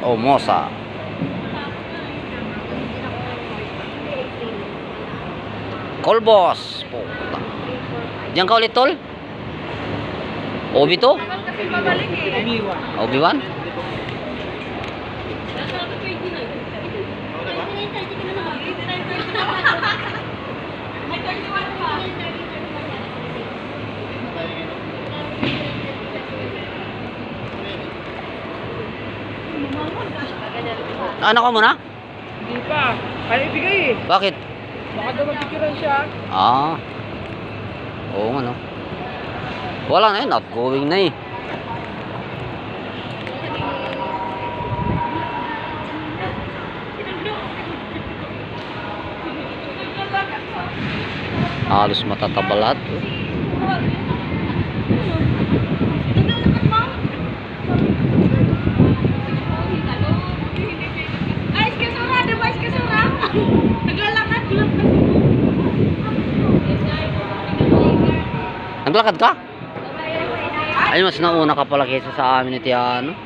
Omosa. Colbos. Puta. Diyan ka ulit, tol? Obi to? Obi-Wan? Anak ko muna? Hindi pa. Kaya ibigay eh. Bakit? Baka daw magpikiran siya. Ah. Oo nga no. Wala na yun, outgoing na eh. Halos matataba lahat. Naglalakad ka? Ay, mas nauna ka pala kaysa sa amin ni Tiano.